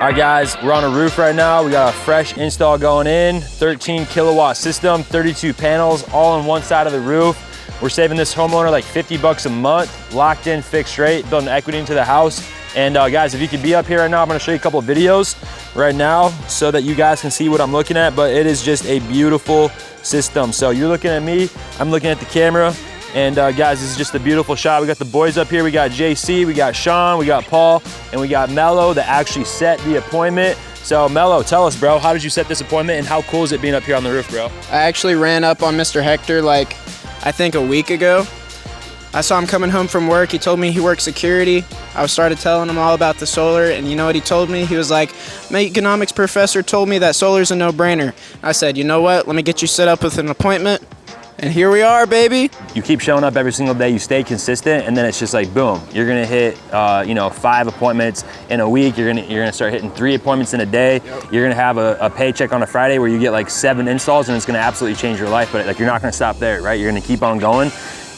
right, guys, we're on a roof right now. We got a fresh install going in, 13 kilowatt system, 32 panels, all on one side of the roof. We're saving this homeowner like 50 bucks a month, locked in, fixed rate, building equity into the house. And guys, if you could be up here right now, I'm gonna show you a couple of videos right now so that you guys can see what I'm looking at, but it is just a beautiful system. So you're looking at me, I'm looking at the camera. And guys, this is just a beautiful shot. We got the boys up here. We got JC, we got Sean, we got Paul, and we got Melo that actually set the appointment. So Melo, tell us, bro, how did you set this appointment and how cool is it being up here on the roof, bro? I actually ran up on Mr. Hector like, I think a week ago. I saw him coming home from work. He told me he worked security. I started telling him all about the solar, and you know what he told me? He was like, my economics professor told me that solar's a no-brainer. I said, you know what? Let me get you set up with an appointment. And here we are, baby. You keep showing up every single day, you stay consistent, and then it's just like, boom, you're gonna hit, 5 appointments in a week. You're gonna start hitting 3 appointments in a day. Yep. You're gonna have a paycheck on a Friday where you get like 7 installs, and it's gonna absolutely change your life. But like, you're not gonna stop there, right? You're gonna keep on going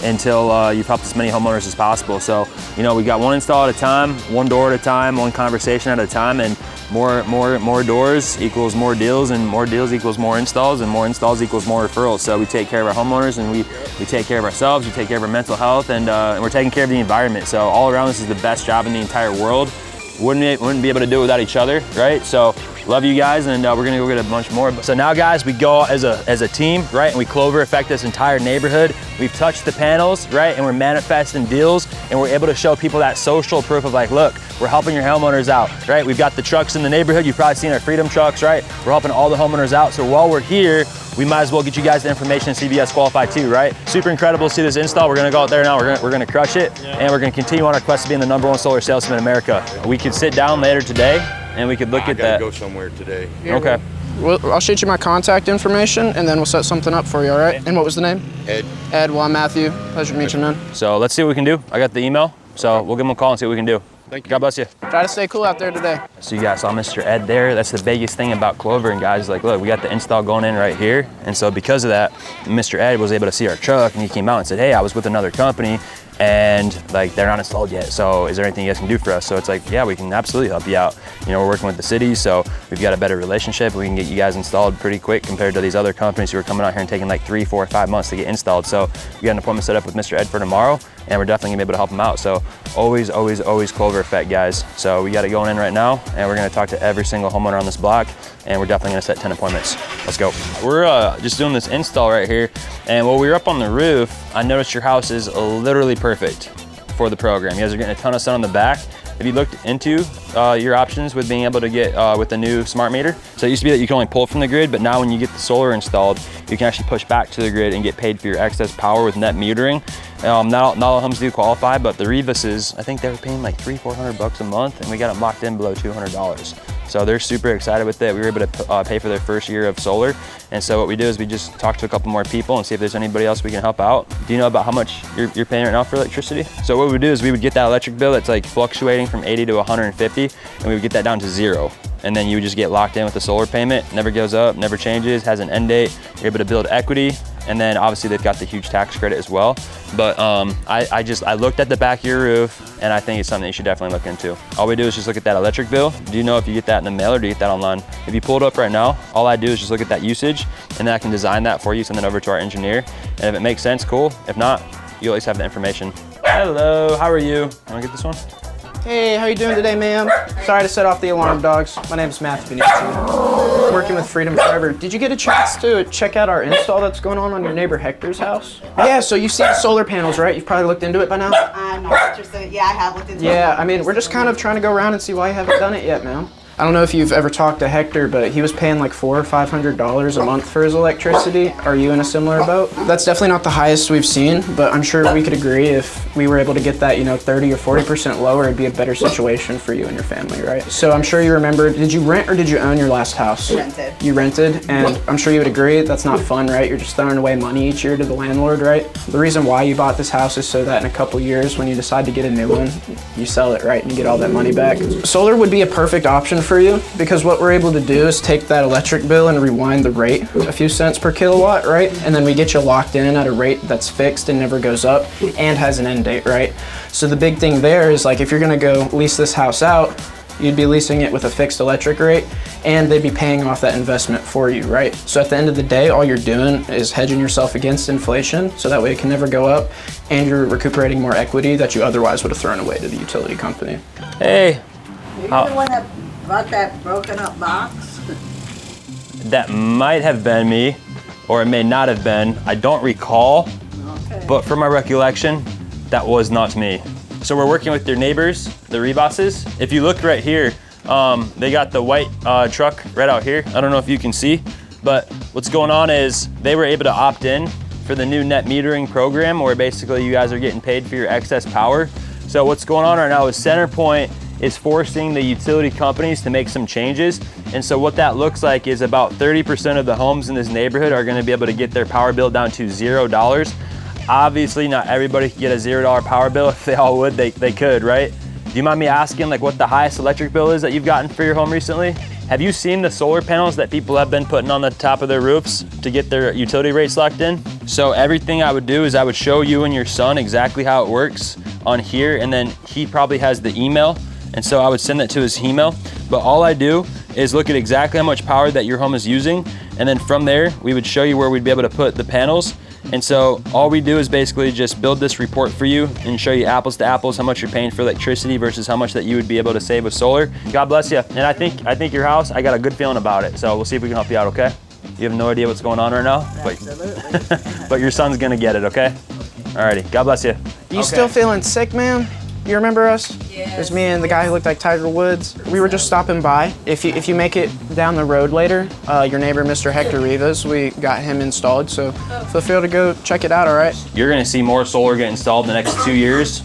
until you've helped as many homeowners as possible. So, we got 1 install at a time, 1 door at a time, 1 conversation at a time, and more doors equals more deals, and more deals equals more installs, and more installs equals more referrals. So we take care of our homeowners, and we take care of ourselves, we take care of our mental health, and we're taking care of the environment. So all around, this is the best job in the entire world. Wouldn't be able to do it without each other, right? So love you guys, and we're gonna go get a bunch more. So now, guys, we go as a team, right? And we Clover affect this entire neighborhood. We've touched the panels, right? And we're manifesting deals, and we're able to show people that social proof of like, look, we're helping your homeowners out, right? We've got the trucks in the neighborhood. You've probably seen our Freedom trucks, right? We're helping all the homeowners out. So while we're here, we might as well get you guys the information and see if you guys qualify too, right? Super incredible to see this install. We're gonna go out there now. We're gonna crush it, and we're gonna continue on our quest to being the #1 solar salesman in America. We could sit down later today, and we could look at that. I gotta go somewhere today. Okay. Well, I'll shoot you my contact information, and then we'll set something up for you, all right? And what was the name? Ed. Ed, well, I'm Matthew. Pleasure to meet you, man. So let's see what we can do. I got the email, so we'll give them a call and see what we can do. Thank you. God bless you. Try to stay cool out there today. So you guys saw Mr. Ed there. That's the biggest thing about Clover. And guys, like, look, we got the install going in right here. And so because of that, Mr. Ed was able to see our truck, and he came out and said, hey, I was with another company, and like, they're not installed yet. So is there anything you guys can do for us? So it's like, yeah, we can absolutely help you out. We're working with the city, so we've got a better relationship. We can get you guys installed pretty quick compared to these other companies who are coming out here and taking like 3, 4, 5 months to get installed. So we got an appointment set up with Mr. Ed for tomorrow, and we're definitely gonna be able to help him out. So always, always, always Clover effect, guys. So we got it going in right now, and we're gonna talk to every single homeowner on this block, and we're definitely gonna set 10 appointments. Let's go. We're just doing this install right here, and while we were up on the roof, I noticed your house is literally perfect for the program. You guys are getting a ton of sun on the back. Have you looked into your options with being able to get with the new smart meter? So it used to be that you can only pull from the grid, but now when you get the solar installed, you can actually push back to the grid and get paid for your excess power with net metering. Not all homes do qualify, but the Revises, I think they were paying like $300-400 bucks a month, and we got them locked in below $200. So they're super excited with it. We were able to pay for their first year of solar. And so what we do is we just talk to a couple more people and see if there's anybody else we can help out. Do you know about how much you're paying right now for electricity? So what we would do is we would get that electric bill that's like fluctuating from 80 to 150, and we would get that down to 0. And then you would just get locked in with the solar payment. Never goes up, never changes, has an end date. You're able to build equity. And then obviously they've got the huge tax credit as well. But I looked at the back of your roof, and I think it's something you should definitely look into. All we do is just look at that electric bill. Do you know if you get that in the mail or do you get that online? If you pull it up right now, all I do is just look at that usage, and then I can design that for you, send it over to our engineer. And if it makes sense, cool. If not, you at least have the information. Hello, how are you? Wanna get this one? Hey, how you doing today, ma'am? Sorry to set off the alarm, dogs. My name is Matthew. Working with Freedom Forever. Did you get a chance to check out our install that's going on your neighbor Hector's house? Yeah, so you see the solar panels, right? You've probably looked into it by now? I'm not interested. Yeah, I have looked into it. Yeah, I mean, we're just kind of trying to go around and see why you haven't done it yet, ma'am. I don't know if you've ever talked to Hector, but he was paying like $400 or $500 a month for his electricity. Are you in a similar boat? That's definitely not the highest we've seen, but I'm sure we could agree if we were able to get that, 30 or 40% lower, it'd be a better situation for you and your family, right? So I'm sure you remember, did you rent or did you own your last house? Rented. You rented, and I'm sure you would agree that's not fun, right? You're just throwing away money each year to the landlord, right? The reason why you bought this house is so that in a couple years, when you decide to get a new one, you sell it, right? And you get all that money back. Solar would be a perfect option for you, because what we're able to do is take that electric bill and rewind the rate a few cents per kilowatt, right? And then we get you locked in at a rate that's fixed and never goes up and has an end date, right? So the big thing there is, like, if you're gonna go lease this house out, You'd be leasing it with a fixed electric rate, and they'd be paying off that investment for you, right? So at the end of the day, all you're doing is hedging yourself against inflation, so that way it can never go up, and you're recuperating more equity that you otherwise would have thrown away to the utility company. Hey. You're the one that brought that broken up box? That might have been me, or it may not have been. I don't recall, Okay. but from my recollection, that was not me. So we're working with their neighbors, the Rebosses. If you look right here, they got the white truck right out here. I don't know if you can see, but what's going on is they were able to opt in for the new net metering program where basically you guys are getting paid for your excess power. So what's going on right now is CenterPoint is forcing the utility companies to make some changes. And so what that looks like is about 30% of the homes in this neighborhood are gonna be able to get their power bill down to $0. Obviously, not everybody can get a $0 power bill. If they all would, they could, right? Do you mind me asking like what the highest electric bill is that you've gotten for your home recently? Have you seen the solar panels that people have been putting on the top of their roofs to get their utility rates locked in? So everything I would do is I would show you and your son exactly how it works on here, and then he probably has the email. And so I would send that to his email. But all I do is look at exactly how much power that your home is using. And then from there, we would show you where we'd be able to put the panels. And so all we do is basically just build this report for you and show you apples to apples how much you're paying for electricity versus how much that you would be able to save with solar. God bless you. And I think your house, I got a good feeling about it. So we'll see if we can help you out, okay? You have no idea what's going on right now? Absolutely. But your son's gonna get it, okay? Alrighty, God bless you. You still feeling sick, man? You remember us? Yes. It was me and the guy who looked like Tiger Woods. We were just stopping by. If you make it down the road later, your neighbor, Mr. Hector Rivas, we got him installed. So feel free to go check it out, all right? You're gonna see more solar get installed in the next 2 years,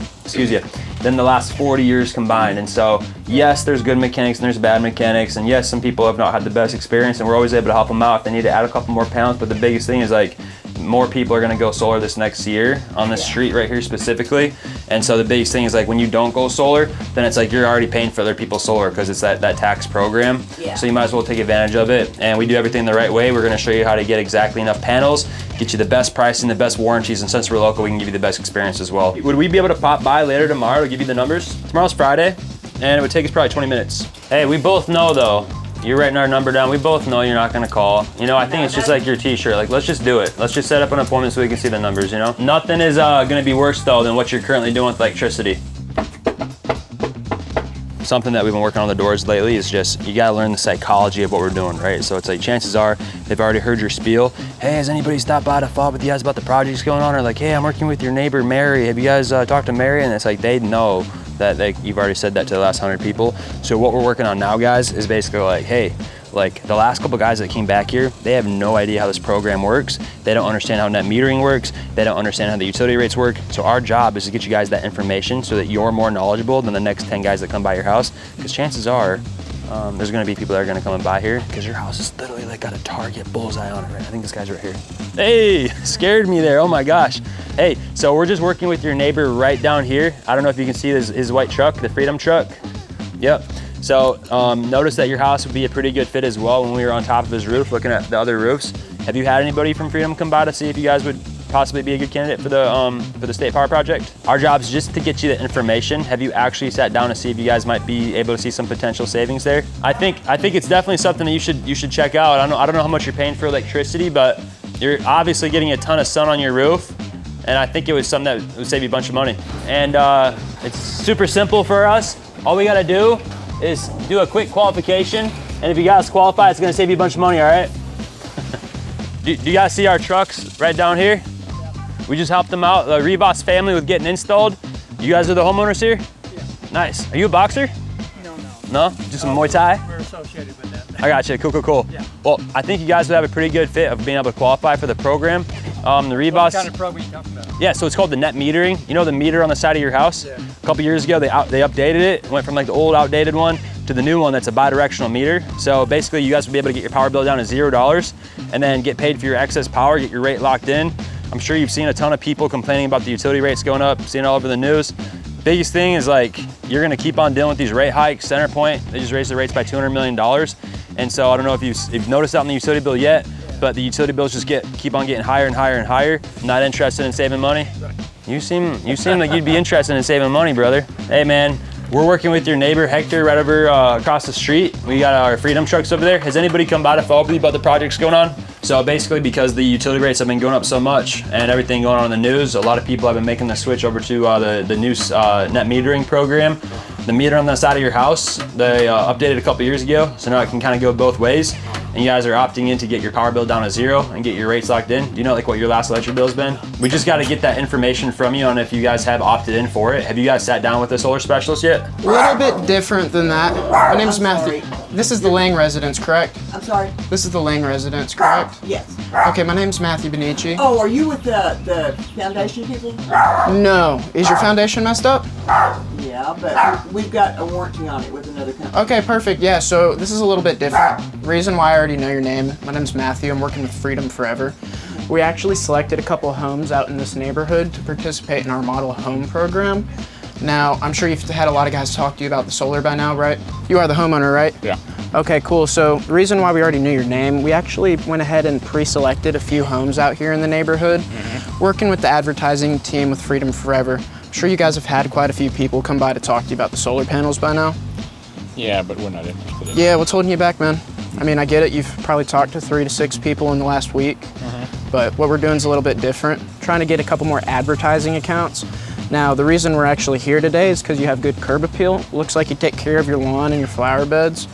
than the last 40 years combined. And so, yes, there's good mechanics and there's bad mechanics. And yes, some people have not had the best experience, and we're always able to help them out if they need to add a couple more pounds. But the biggest thing is like, more people are gonna go solar this next year on this street right here specifically. And so the biggest thing is like when you don't go solar, then it's like you're already paying for other people's solar because it's that tax program. Yeah. So you might as well take advantage of it. And we do everything the right way. We're gonna show you how to get exactly enough panels, get you the best pricing, the best warranties, and since we're local, we can give you the best experience as well. Would we be able to pop by later tomorrow to give you the numbers? Tomorrow's Friday, and it would take us probably 20 minutes. Hey, we both know though, you're writing our number down. We both know you're not gonna call. You know, I think it's just like your t-shirt. Like, let's just do it. Let's just set up an appointment so we can see the numbers, you know? Nothing is gonna be worse though than what you're currently doing with electricity. Something that we've been working on the doors lately is just, you gotta learn the psychology of what we're doing, right? So it's like, chances are, they've already heard your spiel. Hey, has anybody stopped by to follow up with you guys about the projects going on? Or like, hey, I'm working with your neighbor, Mary. Have you guys talked to Mary? And it's like, they know that you've already said that to the last 100 people. So what we're working on now, guys, is basically like, hey, like the last couple guys that came back here, they have no idea how this program works. They don't understand how net metering works. They don't understand how the utility rates work. So our job is to get you guys that information so that you're more knowledgeable than the next 10 guys that come by your house. Because chances are, there's gonna be people that are gonna come and buy here because your house is literally like got a target bullseye on it, right? I think this guy's right here. Hey, scared me there, oh my gosh. Hey, so we're just working with your neighbor right down here. I don't know if you can see his white truck, the Freedom truck. Yep. So notice that your house would be a pretty good fit as well when we were on top of his roof looking at the other roofs. Have you had anybody from Freedom come by to see if you guys would possibly be a good candidate for the state power project? Our job is just to get you the information. Have you actually sat down to see if you guys might be able to see some potential savings there? I think it's definitely something that you should check out. I don't know how much you're paying for electricity, but you're obviously getting a ton of sun on your roof. And I think it was something that would save you a bunch of money. And it's super simple for us. All we gotta do is do a quick qualification. And if you guys qualify, it's gonna save you a bunch of money, all right? do you guys see our trucks right down here? We just helped them out, the Rebos family, with getting installed. You guys are the homeowners here? Yeah. Nice. Are you a boxer? No. No? Just some Muay Thai? We're associated with that. I got you. Cool. Yeah. Well, I think you guys would have a pretty good fit of being able to qualify for the program. The Rebos. What kind of program are you talking about? Yeah, so it's called the net metering. You know the meter on the side of your house? Yeah. A couple years ago, they updated it. Went from like the old outdated one to the new one that's a bidirectional meter. So basically, you guys will be able to get your power bill down to $0 and then get paid for your excess power, get your rate locked in. I'm sure you've seen a ton of people complaining about the utility rates going up, seen it all over the news. Biggest thing is like, you're gonna keep on dealing with these rate hikes. CenterPoint, they just raised the rates by $200 million. And so I don't know if you've noticed that on the utility bill yet, but the utility bills just keep on getting higher and higher and higher. Not interested in saving money? You seem like you'd be interested in saving money, brother. Hey man, We're working with your neighbor Hector right over across the street. We got our Freedom trucks over there. Has anybody come by to follow up with you about the projects going on? So basically, because the utility rates have been going up so much and everything going on in the news, a lot of people have been making the switch over to the new net metering program. The meter on the side of your house, they updated a couple years ago, so now it can kind of go both ways. And you guys are opting in to get your power bill down to 0 and get your rates locked in. Do you know like what your last electric bill's been? We just got to get that information from you on if you guys have opted in for it. Have you guys sat down with the solar specialist yet? A little bit different than that. My name's Matthew. This is the Lang residence, correct? I'm sorry? This is the Lang residence, correct? Yes. Okay, my name's Matthew Benici. Oh, are you with the foundation people? No. Is your foundation messed up? Yeah, but we've got a warranty on it with another company. Okay, perfect. Yeah, so this is a little bit different. Reason why I already know your name. My name's Matthew. I'm working with Freedom Forever. We actually selected a couple of homes out in this neighborhood to participate in our model home program. Now, I'm sure you've had a lot of guys talk to you about the solar by now, right? You are the homeowner, right? Yeah. Okay, cool. So the reason why we already knew your name, we actually went ahead and pre-selected a few homes out here in the neighborhood, working with the advertising team with Freedom Forever. I'm sure you guys have had quite a few people come by to talk to you about the solar panels by now. Yeah, but we're not interested in it. Yeah, what's holding you back, man? I mean, I get it. You've probably talked to 3 to 6 people in the last week, but what we're doing is a little bit different. Trying to get a couple more advertising accounts. Now, the reason we're actually here today is because you have good curb appeal. Looks like you take care of your lawn and your flower beds.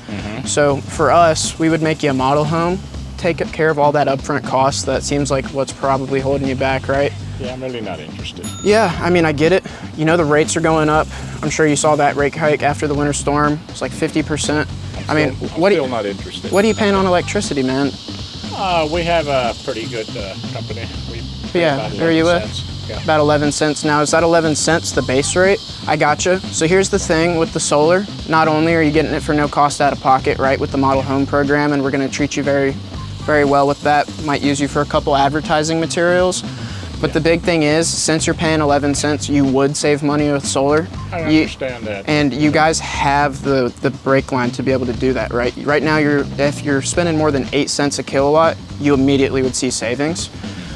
So for us, we would make you a model home, take care of all that upfront cost. That seems like what's probably holding you back, right? Yeah, I'm really not interested. Yeah, I mean, I get it. You know, the rates are going up. I'm sure you saw that rate hike after the winter storm. It's like 50%. I'm still not interested. What are you paying on electricity, man? We have a pretty good company. We pay Yeah, about where are you 11 with? cents. Yeah. About 11 cents now. Is that 11 cents the base rate? I gotcha. So here's the thing with the solar. Not only are you getting it for no cost out of pocket, right, with the model home program, and we're going to treat you very, very well with that. Might use you for a couple advertising materials. But the big thing is, since you're paying 11 cents, you would save money with solar. I understand that. And you guys have the brake line to be able to do that, right? Right now, if you're spending more than 8 cents a kilowatt, you immediately would see savings.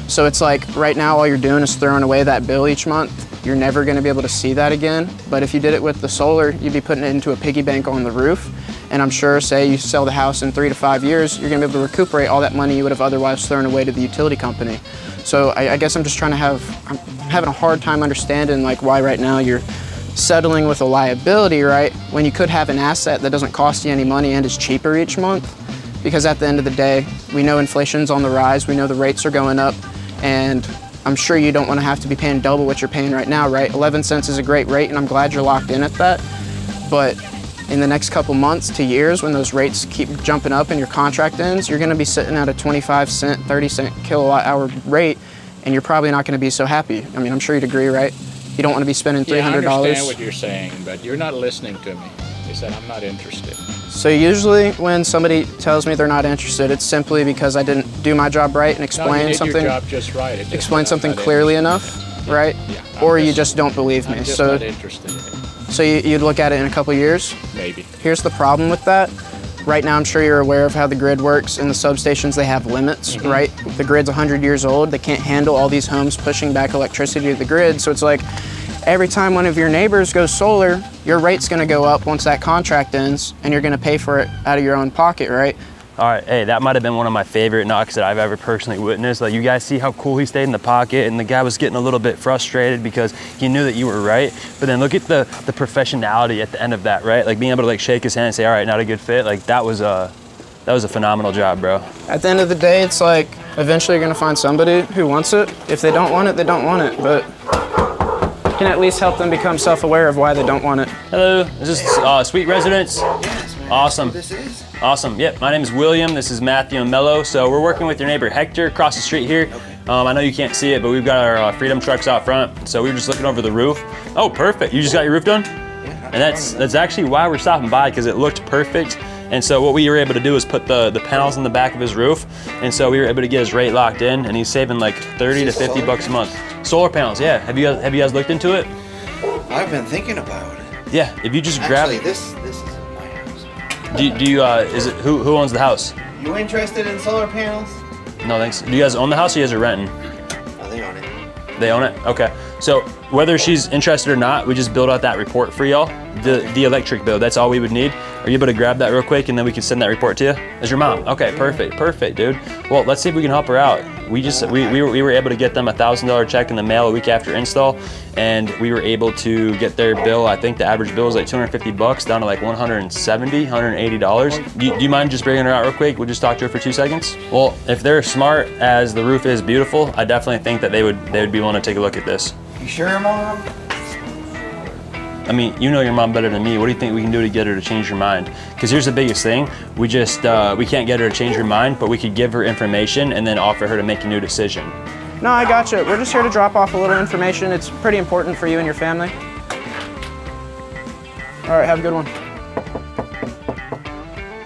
So it's like, right now, all you're doing is throwing away that bill each month. You're never gonna be able to see that again. But if you did it with the solar, you'd be putting it into a piggy bank on the roof. And I'm sure, say you sell the house in 3 to 5 years, you're gonna be able to recuperate all that money you would have otherwise thrown away to the utility company. So I guess I'm just trying to I'm having a hard time understanding like why right now you're settling with a liability, right? When you could have an asset that doesn't cost you any money and is cheaper each month. Because at the end of the day, we know inflation's on the rise, we know the rates are going up, and I'm sure you don't want to have to be paying double what you're paying right now, right? 11 cents is a great rate, and I'm glad you're locked in at that. But in the next couple months to years, when those rates keep jumping up and your contract ends, you're going to be sitting at a 25 cent, 30 cent kilowatt hour rate, and you're probably not going to be so happy. I mean, I'm sure you'd agree, right? You don't want to be spending $300. Yeah, I understand what you're saying, but you're not listening to me. They said I'm not interested. So usually when somebody tells me they're not interested, it's simply because I didn't do my job right and explain no, you did something. Your job just right. Explain something clearly enough, right? Yeah. Or you just don't believe me. I'm just So not interested in it. So you'd look at it in a couple years? Maybe. Here's the problem with that. Right now, I'm sure you're aware of how the grid works. In the substations, they have limits, right? The grid's 100 years old. They can't handle all these homes pushing back electricity to the grid. So it's like every time one of your neighbors goes solar, your rate's gonna go up once that contract ends, and you're gonna pay for it out of your own pocket, right? All right, hey, that might have been one of my favorite knocks that I've ever personally witnessed. Like, you guys see how cool he stayed in the pocket, and the guy was getting a little bit frustrated because he knew that you were right. But then look at the professionality at the end of that, right? Like being able to like shake his hand and say, all right, not a good fit. Like that was a phenomenal job, bro. At the end of the day, it's like eventually you're gonna find somebody who wants it. If they don't want it, they don't want it. But you can at least help them become self-aware of why they don't want it. Hello, is this Sweet Residence? Yes, man. Awesome. This is? Awesome. Yep, my name is William. This is Matthew and Melo. So we're working with your neighbor Hector across the street here. Okay. I know you can't see it, but we've got our Freedom trucks out front. So we were just looking over the roof. Oh, perfect. You just got your roof done? Yeah. And that's actually why we're stopping by, because it looked perfect. And so what we were able to do is put the panels in the back of his roof. And so we were able to get his rate locked in, and he's saving like 30 to 50 bucks a month. Solar panels, yeah. Have you guys looked into it? I've been thinking about it. Yeah, if you just grab Actually, this isn't my house. do you is it who owns the house? You interested in solar panels? No, thanks. Do you guys own the house or you guys are renting? Oh, they own it. They own it? Okay. So whether she's interested or not, we just build out that report for y'all. The electric bill, that's all we would need. Are you able to grab that real quick and then we can send that report to you? As your mom? Okay, perfect, dude. Well, let's see if we can help her out. We were able to get them a $1,000 check in the mail a week after install, and we were able to get their bill. I think the average bill is like 250 bucks down to like $170, $180. Do you mind just bringing her out real quick? We'll just talk to her for 2 seconds. Well, if they're smart as the roof is beautiful, I definitely think that they would be willing to take a look at this. You sure, Mom? I mean, you know your mom better than me. What do you think we can do to get her to change her mind? Because here's the biggest thing. We can't get her to change her mind, but we could give her information and then offer her to make a new decision. No, I gotcha. We're just here to drop off a little information. It's pretty important for you and your family. All right, have a good one.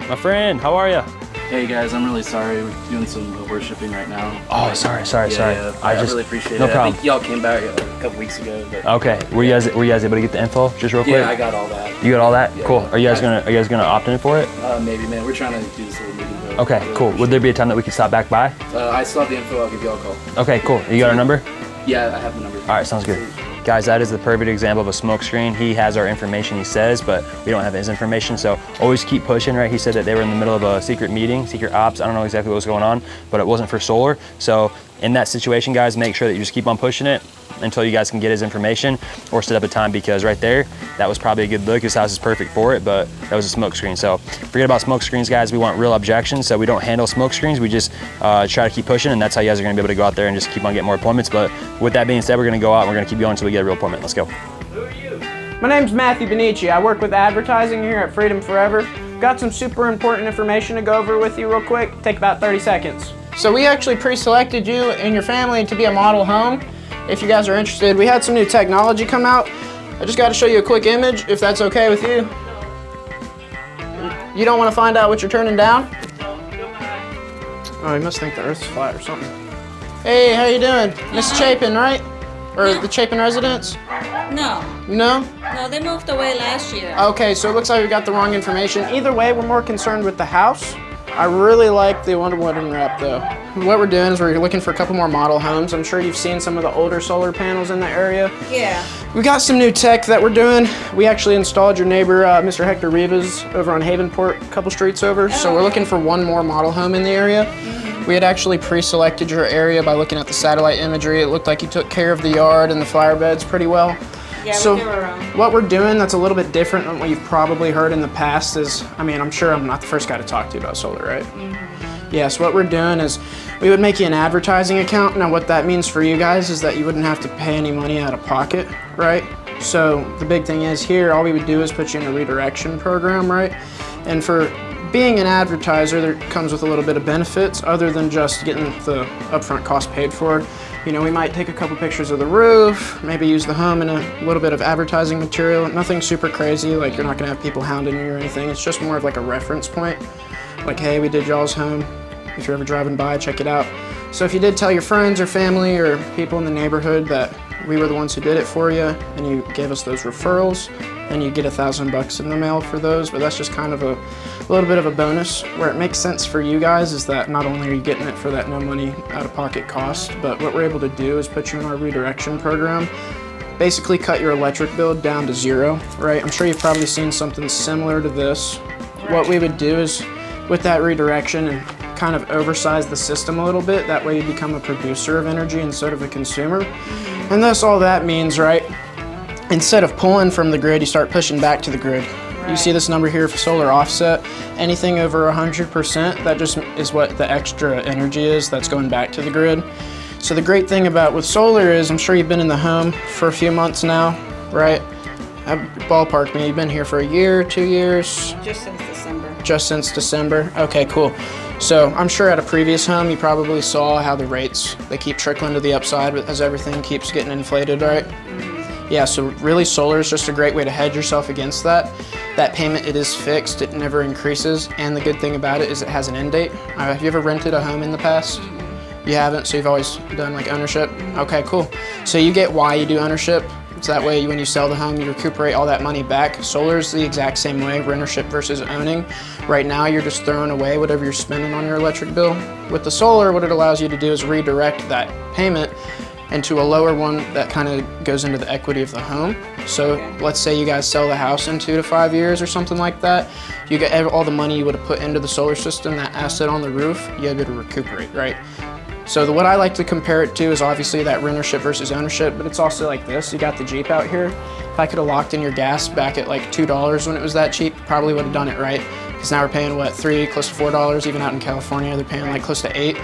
My friend, how are you? Hey guys, I'm really sorry. We're doing some worshipping right now. Oh, sorry. Yeah, I really appreciate no it. problem. I think y'all came back a couple weeks ago. But Okay, were you guys able to get the info just real quick? yeah, I got all that. You got all that? Yeah. Cool. Are you guys gonna opt in for it? Maybe, man. We're trying to do this little meeting. But Okay, I really cool. Would there be a time that we could stop back by? appreciate it. I still have the info. I'll give y'all a call. Okay, cool. You got our number? Yeah, I have the number. All right, sounds good. Guys, that is the perfect example of a smoke screen. He has our information, he says, but we don't have his information, so always keep pushing, right? He said that they were in the middle of a secret meeting, secret ops. I don't know exactly what was going on, but it wasn't for solar. So in that situation, guys, make sure that you just keep on pushing it until you guys can get his information or set up a time, because right there, that was probably a good look. His house is perfect for it, but that was a smoke screen. So forget about smoke screens, guys. We want real objections, so we don't handle smoke screens. We just try to keep pushing, and that's how you guys are gonna be able to go out there and just keep on getting more appointments. But with that being said, we're gonna go out and we're gonna keep going until we get a real appointment. Let's go. My name's Matthew Benici. I work with advertising here at Freedom Forever. Got some super important information to go over with you real quick. Take about 30 seconds. So we actually pre-selected you and your family to be a model home. If you guys are interested, we had some new technology come out. I just got to show you a quick image, if that's okay with you. You don't want to find out what you're turning down? Oh, you must think the Earth's flat or something. Hey, how you doing? Miss Chapin, right? Or the Chapin residence? No, No? no, they moved away last year. Okay, so it looks like we got the wrong information. Either way, we're more concerned with the house. I really like the wooden wrap though. What we're doing is we're looking for a couple more model homes. I'm sure you've seen some of the older solar panels in the area. Yeah. We got some new tech that we're doing. We actually installed your neighbor, Mr. Hector Rivas, over on Havenport, a couple streets over. So we're looking for one more model home in the area. We had actually pre-selected your area by looking at the satellite imagery. It looked like you took care of the yard and the flower beds pretty well. Yeah, So we do our own. what we're doing that's a little bit different than what you've probably heard in the past is, I mean, I'm sure I'm not the first guy to talk to you about solar, right? Yeah, so what we're doing is we would make you an advertising account. Now what that means for you guys is that you wouldn't have to pay any money out of pocket, right? So the big thing is here, all we would do is put you in a redirection program, right? And for being an advertiser, there comes with a little bit of benefits other than just getting the upfront cost paid for. You know, we might take a couple pictures of the roof, maybe use the home in a little bit of advertising material. Nothing super crazy, like you're not gonna have people hounding you or anything. It's just more of like a reference point. Like, hey, we did y'all's home. If you're ever driving by, check it out. So if you did tell your friends or family or people in the neighborhood that we were the ones who did it for you and you gave us those referrals, then you get $1,000 in the mail for those. But that's just kind of a little bit of a bonus. Where it makes sense for you guys is that not only are you getting it for that no money out of pocket cost, but what we're able to do is put you in our redirection program, basically cut your electric bill down to zero, right? I'm sure you've probably seen something similar to this. What we would do is with that redirection and kind of oversize the system a little bit, that way you become a producer of energy instead of a consumer. And thus all that means, right, instead of pulling from the grid, you start pushing back to the grid. You see this number here for solar offset, anything over 100%, that just is what the extra energy is that's going back to the grid. So the great thing about with solar is, I'm sure you've been in the home for a few months now, right? Ballpark me, you've been here for a year, 2 years? Just since December. Just since December, okay, cool. So I'm sure at a previous home, you probably saw how the rates, they keep trickling to the upside as everything keeps getting inflated, right? Yeah, so really solar is just a great way to hedge yourself against that. That payment, it is fixed, it never increases, and the good thing about it is it has an end date. Have you ever rented a home in the past? You haven't, so you've always done like ownership? Okay, cool. So you get why you do ownership. It's that way when you sell the home, you recuperate all that money back. Solar is the exact same way, rentership versus owning. Right now, you're just throwing away whatever you're spending on your electric bill. With the solar, what it allows you to do is redirect that payment and to a lower one that kind of goes into the equity of the home. So let's say you guys sell the house in 2 to 5 years or something like that. You get all the money you would have put into the solar system, that asset on the roof, you're able to recuperate, right? So what I like to compare it to is obviously that rentership versus ownership, but it's also like this. You got the Jeep out here. If I could have locked in your gas back at like $2 when it was that cheap, probably would have done it right. Because now we're paying what, $3, close to $4, even out in California, they're paying like close to $8.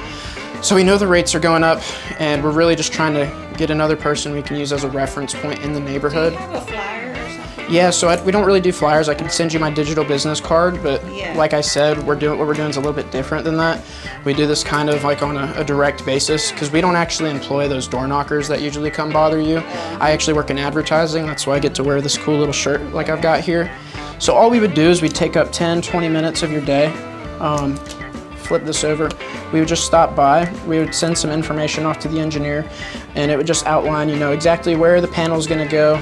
So we know the rates are going up, and we're really just trying to get another person we can use as a reference point in the neighborhood. Do you have a flyer or something? Yeah, so we don't really do flyers. I can send you my digital business card, but Yeah. like I said, what we're doing is a little bit different than that. We do this kind of like on a direct basis, because we don't actually employ those door knockers that usually come bother you. I actually work in advertising. That's why I get to wear this cool little shirt like I've got here. So all we would do is we'd take up 10, 20 minutes of your day, flip this over. We would just stop by. We would send some information off to the engineer, and it would just outline, you know, exactly where the panel's gonna go.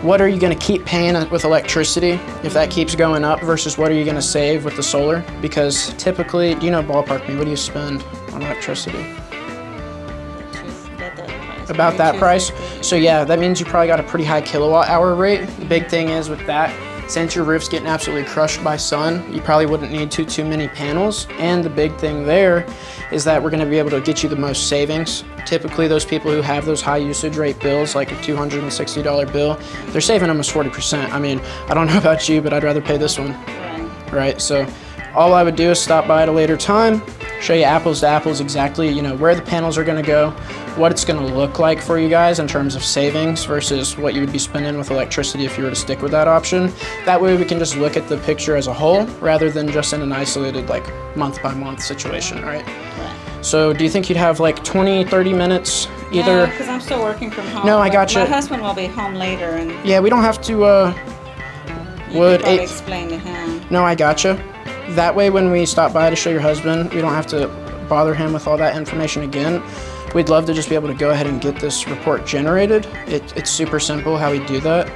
What are you gonna keep paying with electricity if that keeps going up versus what are you gonna save with the solar? Because typically, you know, ballpark me, what do you spend on electricity? About that price. So yeah, that means you probably got a pretty high kilowatt hour rate. The big thing is with that, since your roof's getting absolutely crushed by sun, you probably wouldn't need too many panels. And the big thing there is that we're gonna be able to get you the most savings. Typically those people who have those high usage rate bills, like a $260 bill, they're saving almost 40%. I mean, I don't know about you, but I'd rather pay this one. Right, so all I would do is stop by at a later time, show you apples to apples exactly, you know, where the panels are gonna go, what it's gonna look like for you guys in terms of savings versus what you would be spending with electricity if you were to stick with that option. That way we can just look at the picture as a whole rather than just in an isolated like month by month situation, right? So do you think you'd have like 20, 30 minutes either? Because I'm still working from home. No, I but gotcha. My husband will be home later, and Yeah, we don't have to, you would could probably it- explain to him. No, I gotcha. That way when we stop by to show your husband, we don't have to bother him with all that information again. We'd love to just be able to go ahead and get this report generated. It's super simple how we do that.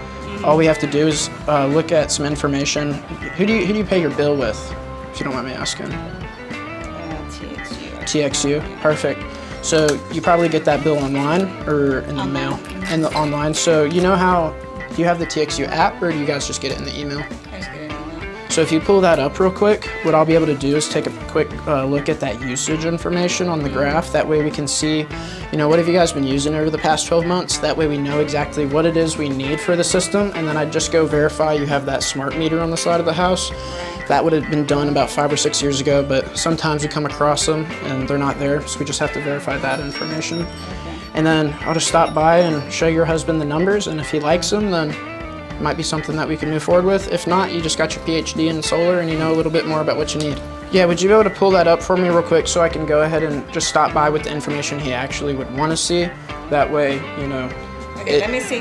All we have to do is look at some information. Who do you pay your bill with, if you don't mind me asking? TXU, perfect. So you probably get that bill online or in the mail? And the online. So you know how, do you have the TXU app or do you guys just get it in the email? I just get it in the mail. So if you pull that up real quick, what I'll be able to do is take a quick look at that usage information on the graph. That way we can see, you know, what have you guys been using over the past 12 months? That way we know exactly what it is we need for the system. And then I'd just go verify you have that smart meter on the side of the house. That would have been done about 5 or 6 years ago, but sometimes we come across them and they're not there. So we just have to verify that information. And then I'll just stop by and show your husband the numbers. And if he likes them, then it might be something that we can move forward with. If not, you just got your PhD in solar and you know a little bit more about what you need. Yeah, would you be able to pull that up for me real quick so I can go ahead and just stop by with the information he actually would want to see? That way, you know. Okay, let me see.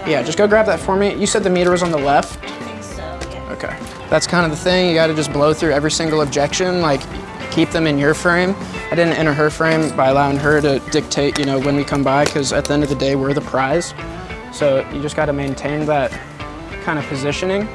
Yeah, just go grab that for me. You said the meter was on the left? I think so, yeah. Okay. That's kind of the thing. You got to just blow through every single objection, like keep them in your frame. I didn't enter her frame by allowing her to dictate, you know, when we come by, because at the end of the day, we're the prize. So you just got to maintain that kind of positioning.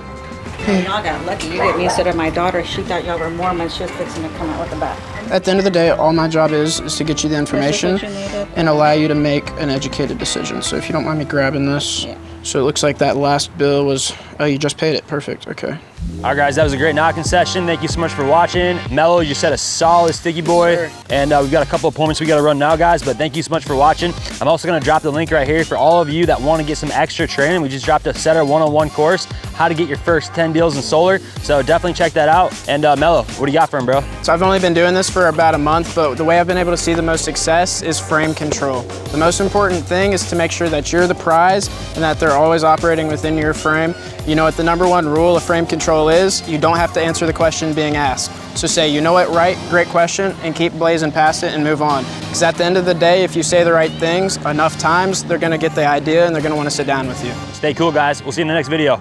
Y'all got lucky. You get me instead of my daughter. She thought y'all were Mormons. She was fixing to come out with the bat. At the end of the day, all my job is to get you the information That's what you needed. and allow you to make an educated decision. So if you don't mind me grabbing this. Yeah. So it looks like that last bill was, oh, you just paid it. Perfect. Okay. All right, guys, that was a great knocking session. Thank you so much for watching. Melo, you set a solid sticky boy. Sure. And we've got a couple appointments we got to run now, guys, but thank you so much for watching. I'm also going to drop the link right here for all of you that want to get some extra training. We just dropped a Setter 101 course, how to get your first 10 deals in solar. So definitely check that out. And Melo, what do you got for him, bro? So I've only been doing this for about a month, but the way I've been able to see the most success is frame control. The most important thing is to make sure that you're the prize and that they're always operating within your frame. You know what the #1 rule of frame control is? You don't have to answer the question being asked. So say, you know what, right, great question, and keep blazing past it and move on. Because at the end of the day, if you say the right things enough times, they're gonna get the idea and they're gonna wanna sit down with you. Stay cool, guys. We'll see you in the next video.